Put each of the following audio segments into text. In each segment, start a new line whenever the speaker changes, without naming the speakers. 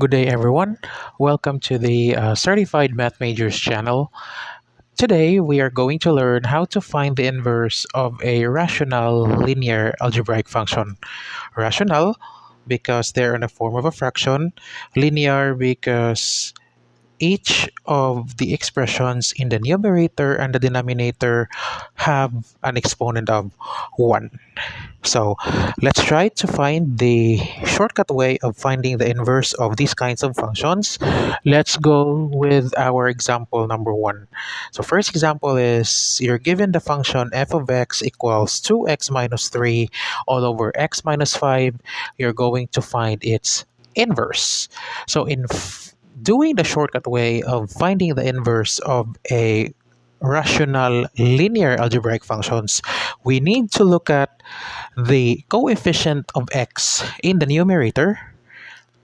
Good day, everyone. Welcome to the Certified Math Majors channel. Today, we are going to learn how to find the inverse of a rational linear algebraic function. Rational because they're in the form of a fraction, linear because each of the expressions in the numerator and the denominator have an exponent of 1. So let's try to find the shortcut way of finding the inverse of these kinds of functions. Let's go with our example number 1. So first example is you're given the function f of x equals 2x minus 3 all over x minus 5. You're going to find its inverse. So doing the shortcut way of finding the inverse of a rational linear algebraic functions, we need to look at the coefficient of x in the numerator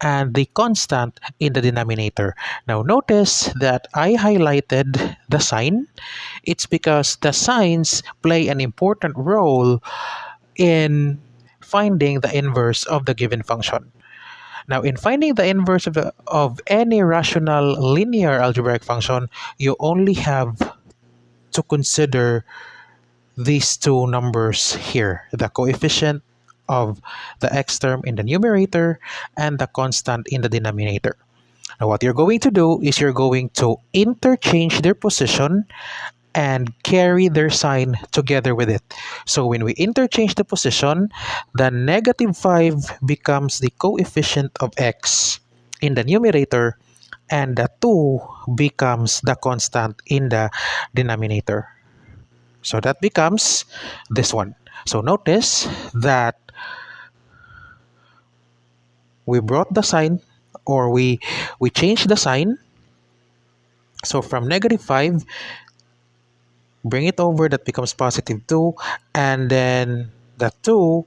and the constant in the denominator. Now notice that I highlighted the sign. It's because the signs play an important role in finding the inverse of the given function. Now, in finding the inverse of any rational linear algebraic function, you only have to consider these two numbers here, the coefficient of the x term in the numerator and the constant in the denominator. Now, what you're going to do is you're going to interchange their position and carry their sign together with it. So when we interchange the position, the negative 5 becomes the coefficient of x in the numerator and the 2 becomes the constant in the denominator. So that becomes this one. So notice that we brought the sign, or we changed the sign. So from negative 5, bring it over, that becomes positive 2, and then the 2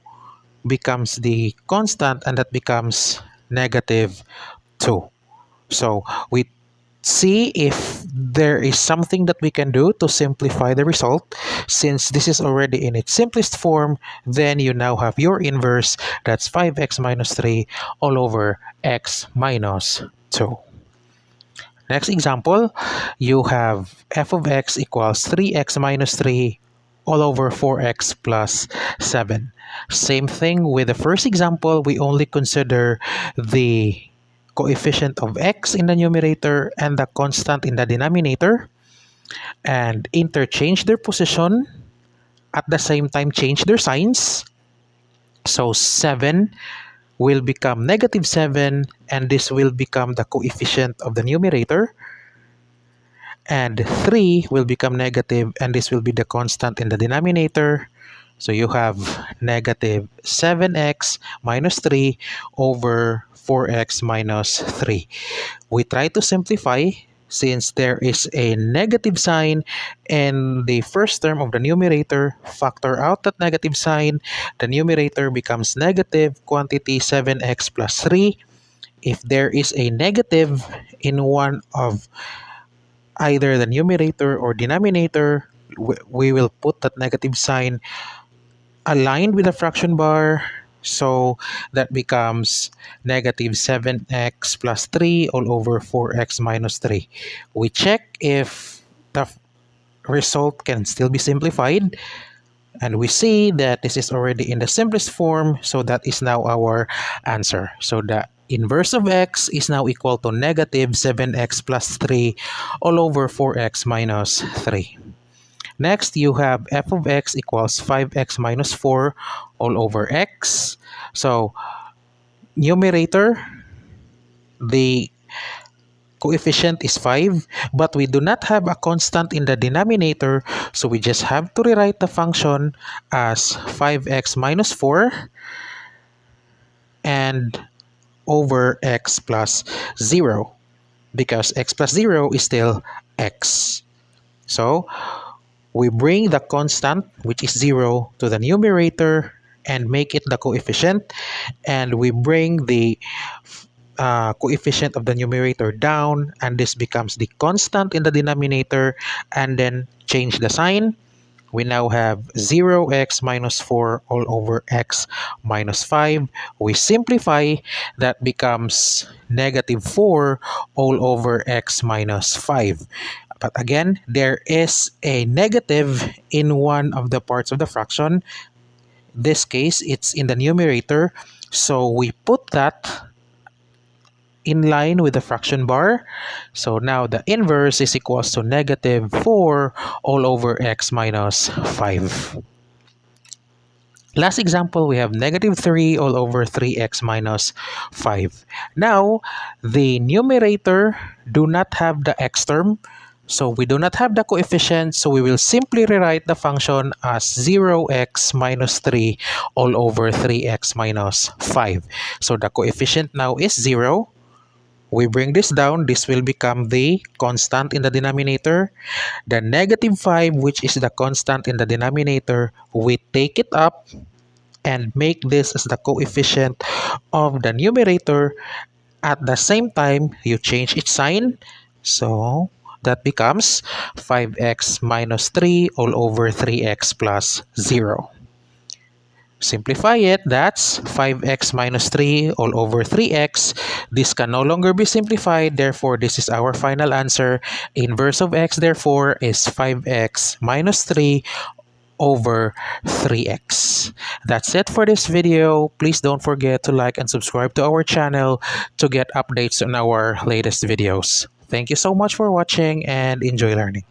becomes the constant, and that becomes negative 2. So we see if there is something that we can do to simplify the result. Since this is already in its simplest form, then you now have your inverse. That's 5x minus 3 all over x minus 2. Next example, you have f of x equals 3x minus 3 all over 4x plus 7. Same thing with the first example, we only consider the coefficient of x in the numerator and the constant in the denominator and interchange their position, at the same time change their signs. So 7 will become negative 7, and this will become the coefficient of the numerator, and 3 will become negative, and this will be the constant in the denominator. So you have negative 7x minus 3 over 4x minus 3. We try to simplify. Since there is a negative sign in the first term of the numerator, factor out that negative sign. The numerator becomes negative quantity 7x plus 3. If there is a negative in one of either the numerator or denominator, we will put that negative sign aligned with the fraction bar. So that becomes negative 7x plus 3 all over 4x minus 3. We check if the result can still be simplified. And we see that this is already in the simplest form. So that is now our answer. So the inverse of x is now equal to negative 7x plus 3 all over 4x minus 3. Next, you have f of x equals 5x minus 4 all over x. So, numerator, the coefficient is 5, but we do not have a constant in the denominator, so we just have to rewrite the function as 5x minus 4 and over x plus 0, because x plus 0 is still x. So, we bring the constant, which is 0, to the numerator and make it the coefficient. And we bring the coefficient of the numerator down, and this becomes the constant in the denominator, and then change the sign. we now have 0x minus 4 all over x minus 5. We simplify, that becomes negative 4 all over x minus 5. But again, there is a negative in one of the parts of the fraction. This case, it's in the numerator. So we put that in line with the fraction bar. So now the inverse is equals to negative 4 all over x minus 5. Last example, we have negative 3 all over 3x minus 5. Now, the numerator do not have the x term. So we do not have the coefficient, so we will simply rewrite the function as 0x minus 3 all over 3x minus 5. So the coefficient now is 0. We bring this down, this will become the constant in the denominator. The negative 5, which is the constant in the denominator, we take it up and make this as the coefficient of the numerator. At the same time, you change its sign. So that becomes 5x minus 3 all over 3x plus 0. Simplify it, that's 5x minus 3 all over 3x. This can no longer be simplified, therefore this is our final answer. Inverse of x, therefore, is 5x minus 3 over 3x. That's it for this video. Please don't forget to like and subscribe to our channel to get updates on our latest videos. Thank you so much for watching and enjoy learning.